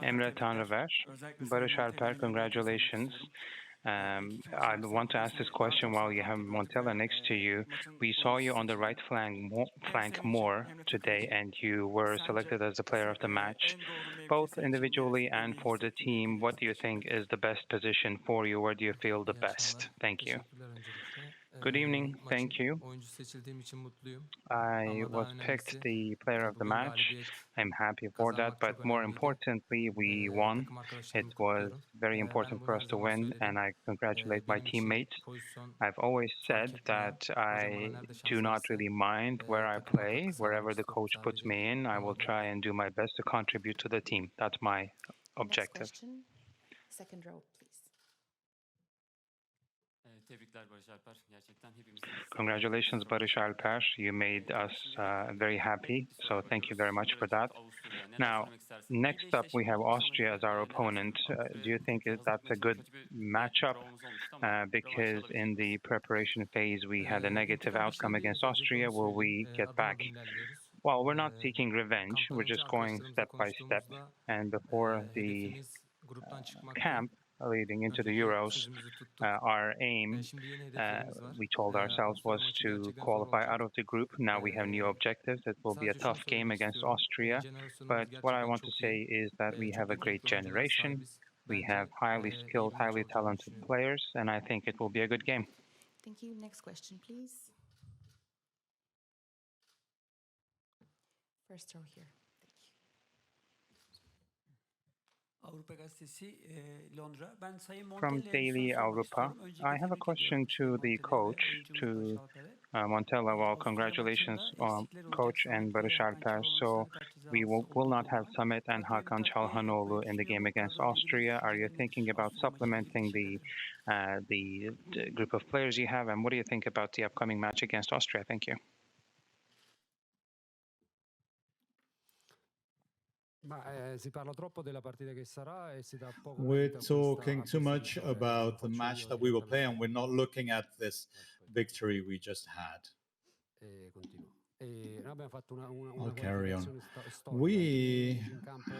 Emre Tanrıver, Barış Alper, congratulations. I want to ask this question while you have Montella next to you. We saw you on the right flank more today, and you were selected as the player of the match, both individually and for the team. What do you think is the best position for you? Where do you feel the best? Thank you. Good evening. Thank you. I was picked the player of the match. I'm happy for that, but more importantly, we won. It was very important for us to win, and I congratulate my teammates. I've always said that I do not really mind where I play. Wherever the coach puts me in, I will try and do my best to contribute to the team. That's my objective. Next question, second row, please. Congratulations, Baris Alper. You made us very happy, so thank you very much for that. Now, next up, we have Austria as our opponent. Do you think that's a good matchup? Because in the preparation phase, we had a negative outcome against Austria. Will we get back? Well, we're not seeking revenge. We're just going step by step. And before the camp, leading into the Euros, our aim, we told ourselves, was to qualify out of the group. Now we have new objectives. It will be a tough game against Austria. But what I want to say is that we have a great generation. We have highly skilled, highly talented players, and I think it will be a good game. Thank you. Next question, please. First row here. From Daily Avrupa, I have a question to the coach, to Montella. Well, congratulations, coach and Baris Alper. So we will not have Samet and Hakan Çalhanoğlu in the game against Austria. Are you thinking about supplementing the group of players you have? And what do you think about the upcoming match against Austria? Thank you. We're talking too much about the match that we will play, and we're not looking at this victory we just had. I'll carry on. We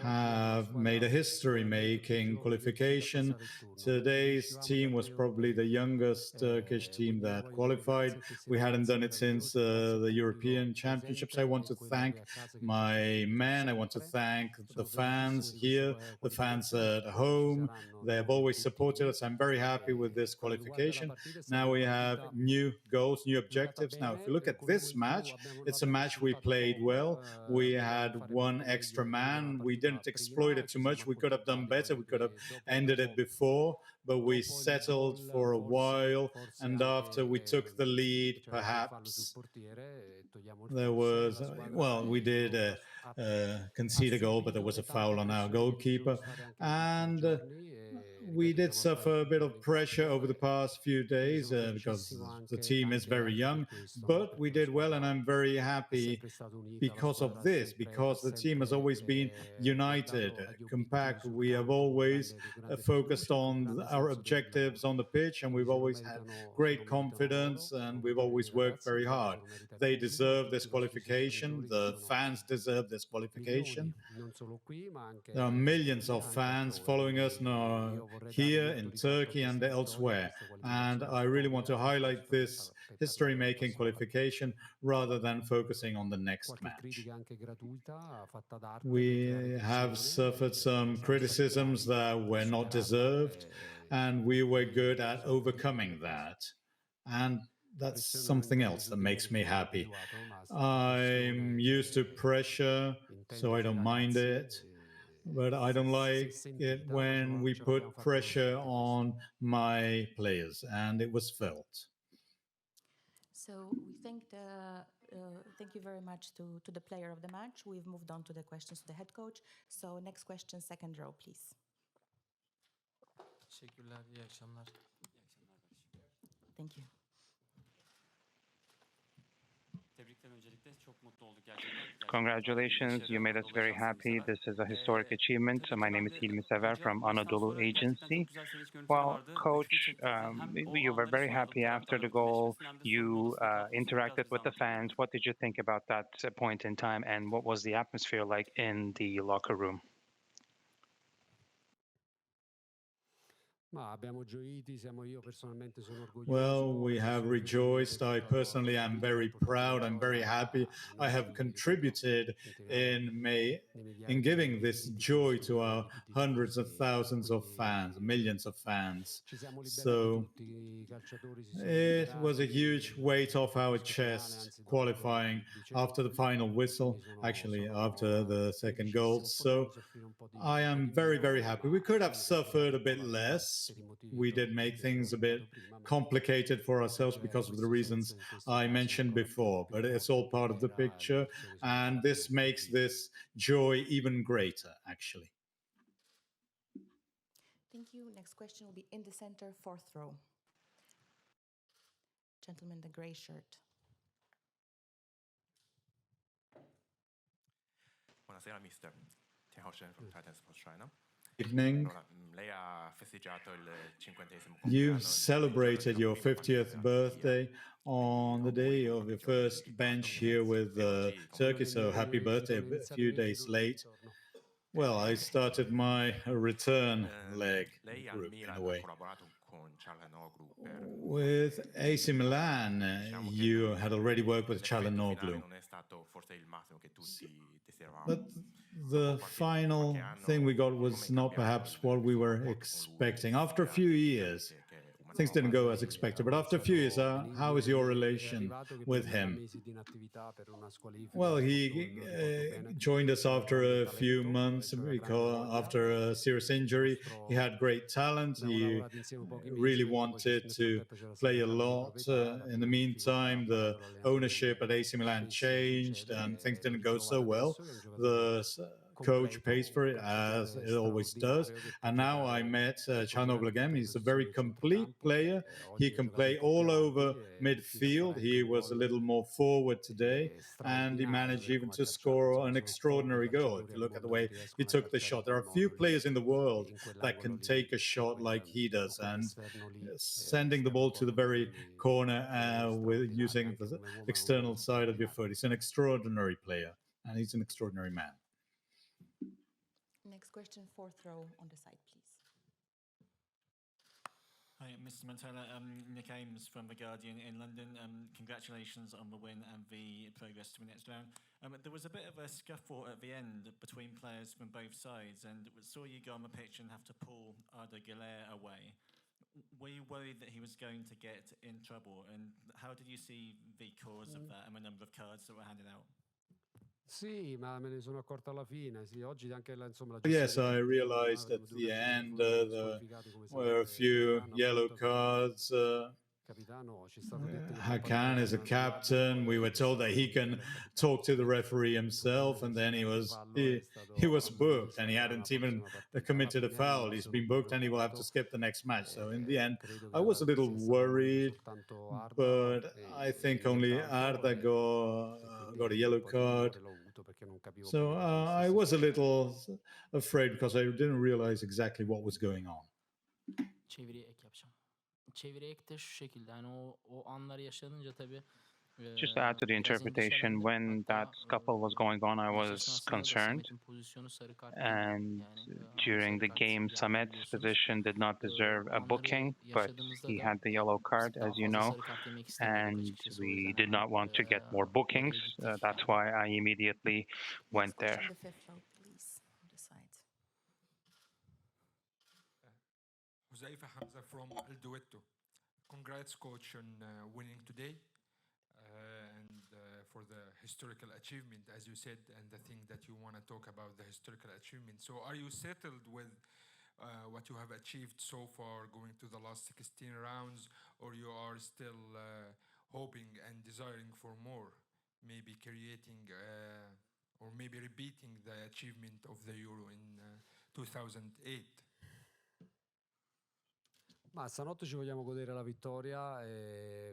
have made a history-making qualification. Today's team was probably the youngest Turkish team that qualified. We hadn't done it since the European Championships. I want to thank my men. I want to thank the fans here, the fans at home. They have always supported us. I'm very happy with this qualification. Now we have new goals, new objectives. Now, if you look at this match, it's a match we played well. We had one extra man. We didn't exploit it too much. We could have done better. We could have ended it before, but we settled for a while. And after we took the lead, perhaps there was, well, we did concede a goal, but there was a foul on our goalkeeper. And we did suffer a bit of pressure over the past few days because the team is very young, but we did well, and I'm very happy because of this, because the team has always been united, compact. We have always focused on our objectives on the pitch, and we've always had great confidence, and we've always worked very hard. They deserve this qualification. The fans deserve this qualification. There are millions of fans following us now here in Turkey and elsewhere. And I really want to highlight this history-making qualification rather than focusing on the next match. We have suffered some criticisms that were not deserved, and we were good at overcoming that. And that's something else that makes me happy. I'm used to pressure, so I don't mind it. But I don't like it when we put pressure on my players, and it was felt. So we thank you very much to the player of the match. We've moved on to the questions to the head coach. So next question, second row, please. Thank you. Congratulations, you made us very happy. This is a historic achievement. My name is Yilmaz from Anadolu Agency. Well, Coach, you were very happy after the goal. You interacted with the fans. What did you think about that point in time, and what was the atmosphere like in the locker room? Well, we have rejoiced. I personally am very proud. I'm very happy. I have contributed in giving this joy to our hundreds of thousands of fans, millions of fans. So it was a huge weight off our chest qualifying after the final whistle, actually after the second goal. So I am very, very happy. We could have suffered a bit less. We did make things a bit complicated for ourselves because of the reasons I mentioned before, but it's all part of the picture, and this makes this joy even greater, actually. Thank you. Next question will be in the center, fourth row. Gentleman in the gray shirt. Buonasera, mister. Tian Haoshen from Titan Sports China. Evening. You celebrated your 50th birthday on the day of your first bench here with Turkey, so happy birthday a few days late. Well, I started my return leg group in a way. With AC Milan, you had already worked with Çalhanoğlu. But the final thing we got was not perhaps what we were expecting. After a few years, things didn't go as expected. But after a few years, how is your relation with him? Well, he joined us after a few months because after a serious injury. He had great talent. He really wanted to play a lot. In the meantime, the ownership at AC Milan changed and things didn't go so well. The coach pays for it, as it always does. And now I met Çalhanoğlu again. He's a very complete player. He can play all over midfield. He was a little more forward today, and he managed even to score an extraordinary goal. If you look at the way he took the shot, there are few players in the world that can take a shot like he does, and sending the ball to the very corner with using the external side of your foot. He's an extraordinary player, and he's an extraordinary man. Next question, fourth row on the side, please. Hi, Mr. Montella. Nick Ames from The Guardian in London. Congratulations on the win and the progress to the next round. There was a bit of a scuffle at the end between players from both sides, and we saw you go on the pitch and have to pull Arda Güler away. Were you worried that he was going to get in trouble? And how did you see the cause of that and the number of cards that were handed out? Yes, I realized at the end there were a few yellow cards. Hakan is a captain. We were told that he can talk to the referee himself, and then he was booked, and he hadn't even committed a foul. He's been booked, and he will have to skip the next match. So in the end, I was a little worried, but I think only Arda got a yellow card. So I was a little afraid because I didn't realize exactly what was going on. Just to add to the interpretation, when that scuffle was going on, I was concerned. And during the game, Samet's position did not deserve a booking, but he had the yellow card, as you know, and we did not want to get more bookings. That's why I immediately went there. The fifth row, please, on the side. Huzaifa Hamza from El Duetto. Congrats, coach, on winning today. For the historical achievement, as you said, and the thing that you want to talk about, the historical achievement. So are you settled with what you have achieved so far, going to the last 16 rounds, or you are still hoping and desiring for more, maybe creating or maybe repeating the achievement of the Euro in 2008?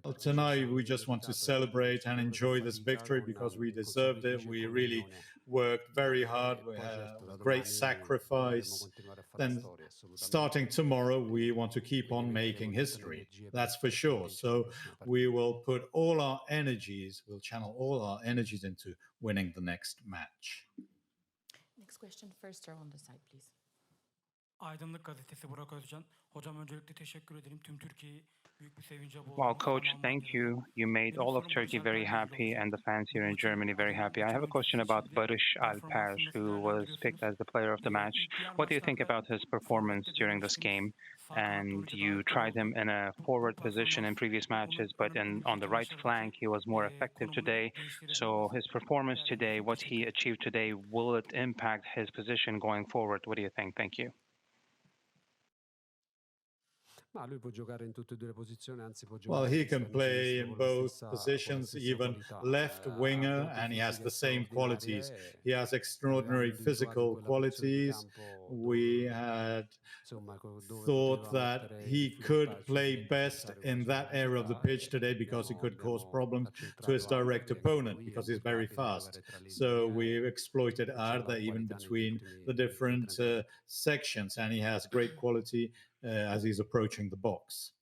Well, tonight we just want to celebrate and enjoy this victory because we deserved it. We really worked very hard. We had a great sacrifice. Then starting tomorrow, we want to keep on making history. That's for sure. So we will put all our energies, we'll channel all our energies into winning the next match. Next question, first row on the side, please. Aydınlık Gazetesi Burak Özcan. Hocam öncelikle teşekkür ederim. Tüm Türkiye'yi büyük bir sevince boğdunuz. Well, Coach, thank you. You made all of Turkey very happy and the fans here in Germany very happy. I have a question about Baris Yilmaz, who was picked as the player of the match. What do you think about his performance during this game? And you tried him in a forward position in previous matches, but on the right flank, he was more effective today. So his performance today, what he achieved today, will it impact his position going forward? What do you think? Thank you. Well, he can play in both positions, even left winger, and he has the same qualities. He has extraordinary physical qualities. We had thought that he could play best in that area of the pitch today because he could cause problems to his direct opponent because he's very fast. So we exploited Arda even between the different sections, and he has great quality as he's approaching the box.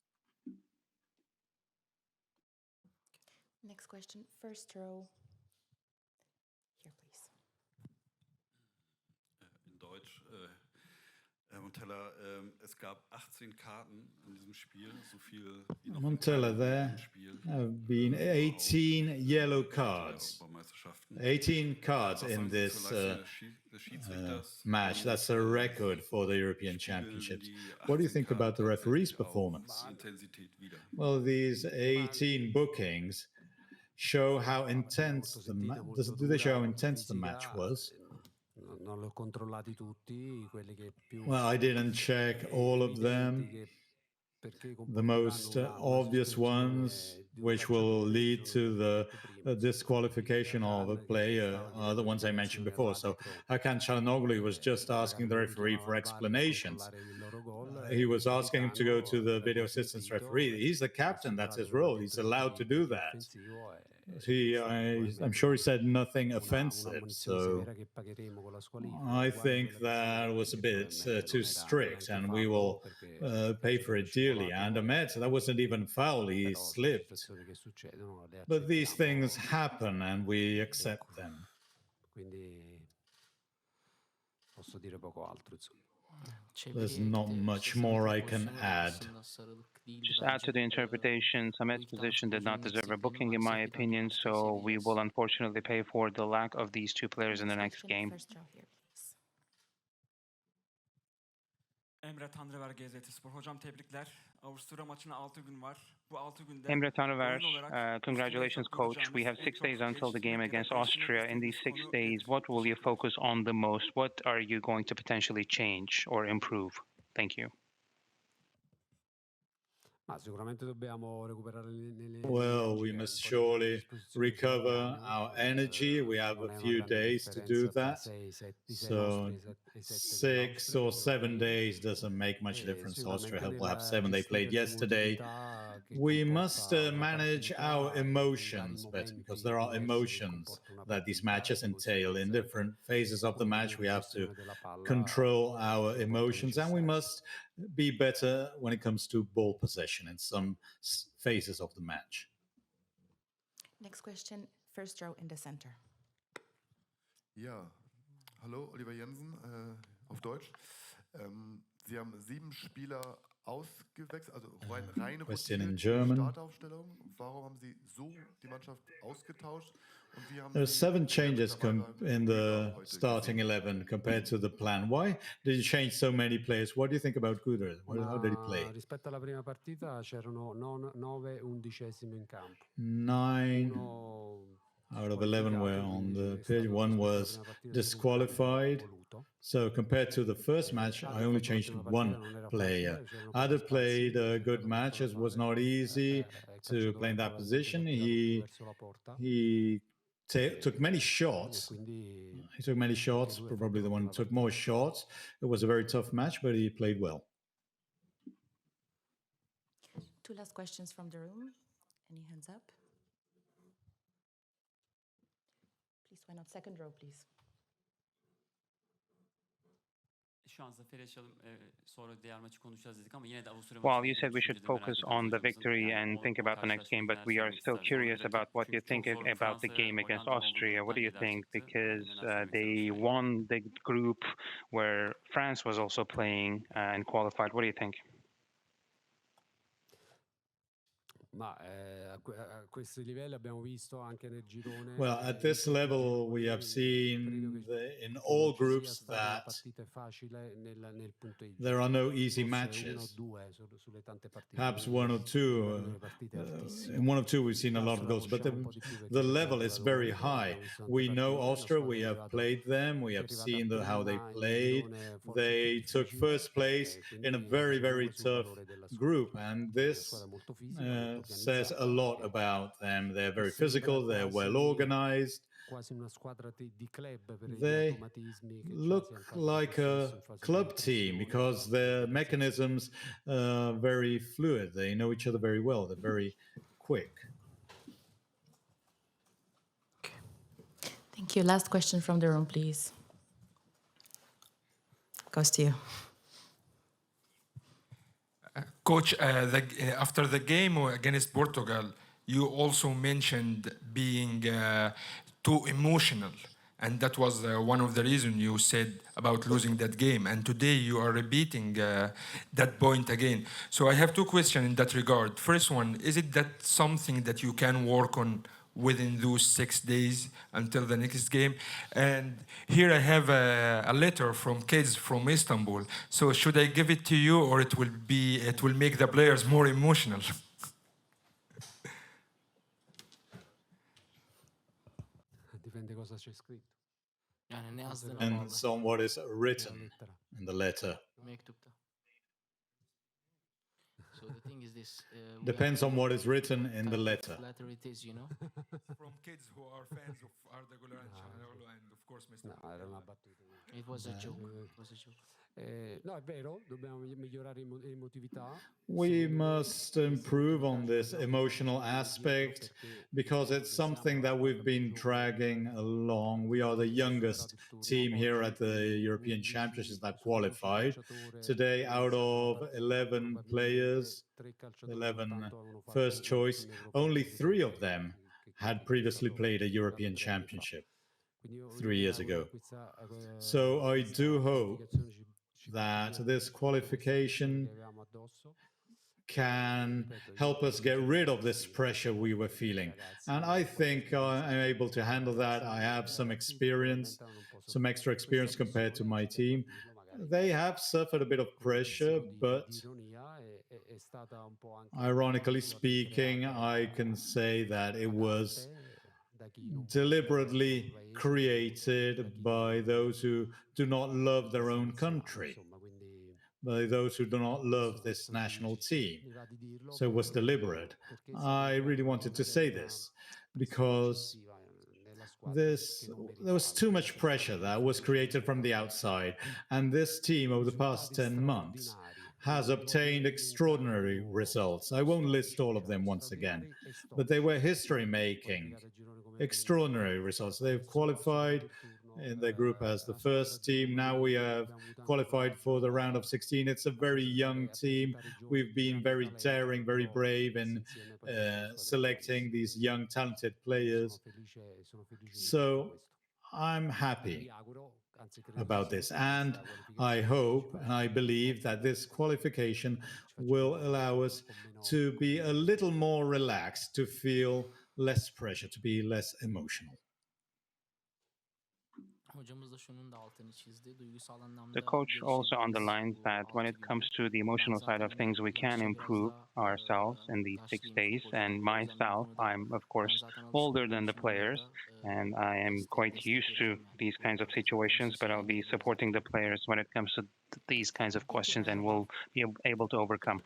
Next question, first row. Here, please. In Deutsch, Herr Montella, es gab 18 Karten in diesem Spiel, so viel wie noch Montella, there have been 18 yellow cards. 18 cards in this match. That's a record for the European Championships. What do you think about the referee's performance? Well, these 18 bookings show how intense do they show how intense the match was? Well, I didn't check all of them. The most obvious ones, which will lead to the disqualification of a player, are the ones I mentioned before. So Hakan Çalhanoğlu was just asking the referee for explanations. He was asking him to go to the video assistance referee. He's the captain, that's his role. He's allowed to do that. I'm sure he said nothing offensive, so I think that was a bit too strict, and we will pay for it dearly. And Ahmed, that wasn't even foul, he slipped. But these things happen, and we accept them. There's not much more I can add. Just add to the interpretation, Samet's position did not deserve a booking, in my opinion, so we will unfortunately pay for the lack of these two players in the next game. First row here, please. Emre Tanrıver GZT Spor. Hocam tebrikler. Avusturya maçına 6 gün var. Bu 6 günde Emre Tanrıver, congratulations, coach. We have 6 days until the game against Austria. In these 6 days, what will you focus on the most? What are you going to potentially change or improve? Thank you. Well, we must surely recover our energy. We have a few days to do that. So 6 or 7 days doesn't make much difference. Austria will have 7. They played yesterday. We must manage our emotions better because there are emotions that these matches entail. In different phases of the match, we have to control our emotions, and we must be better when it comes to ball possession in some phases of the match. Next question, first row in the center. Ja, hallo, Oliver Jensen auf Deutsch. Sie haben 7 Spieler ausgewechselt, also reine Question in rotierte German. Startaufstellung. Warum haben Sie so die Mannschaft ausgetauscht? Und wie haben There are Sie 7 changes mittlerweile in the heute starting 11 compared to the plan. Why did you change so many players? What do you think about Guder? How did he play? Rispetto alla prima partita c'erano 9 undicesimi in campo. 9 out of 11 were on the pitch. 1 was disqualified. So compared to the first match, I only changed 1 player. Ada played a good match. It was not easy to play in that position. He took many shots. He took many shots, probably the one who took more shots. It was a very tough match, but he played well. Two last questions from the room. Any hands up? Please, why not second row, please? Well, you said we should focus on the victory and think about the next game, but we are still curious about what you think about the game against Austria. What do you think? Because they won the group where France was also playing and qualified. What do you think? Well, at this level, we have seen in all groups that there are no easy matches. Perhaps one or two. In one or two, we've seen a lot of goals, but the level is very high. We know Austria. We have played them. We have seen how they played. They took first place in a very, very tough group, and this says a lot about them. They're very physical, they're well organized. They look like a club team because their mechanisms are very fluid. They know each other very well. They're very quick. Thank you. Last question from the room, please. Goes to you. Coach, after the game against Portugal, you also mentioned being too emotional. And that was one of the reasons you said about losing that game. And today you are repeating that point again. So I have two questions in that regard. First one, is it that something that you can work on within those 6 days until the next game? And here I have a letter from kids from Istanbul. So should I give it to you, or it will make the players more emotional? Depends on what is written in the letter. So the thing is this. Depends on what is written in the letter. Letter it is, you know. From kids who are fans of Arda Güler and of course Mr. It was a joke. It was a joke. We must improve on this emotional aspect because it's something that we've been dragging along. We are the youngest team here at the European Championships that qualified. Today, out of 11 players, 11 first choice, only 3 of them had previously played a European Championship 3 years ago. So I do hope that this qualification can help us get rid of this pressure we were feeling. And I think I'm able to handle that. I have some experience, some extra experience compared to my team. They have suffered a bit of pressure, but ironically speaking, I can say that it was deliberately created by those who do not love their own country, by those who do not love this national team. So it was deliberate. I really wanted to say this because there was too much pressure that was created from the outside, and this team over the past 10 months has obtained extraordinary results. I won't list all of them once again, but they were history-making, extraordinary results. They've qualified in their group as the first team. Now we have qualified for the round of 16. It's a very young team. We've been very daring, very brave in selecting these young, talented players. So I'm happy about this, and I hope and I believe that this qualification will allow us to be a little more relaxed, to feel less pressure, to be less emotional. The coach also underlines that when it comes to the emotional side of things, we can improve ourselves in these 6 days. And myself, I'm of course older than the players, and I am quite used to these kinds of situations, but I'll be supporting the players when it comes to these kinds of questions, and we'll be able to overcome.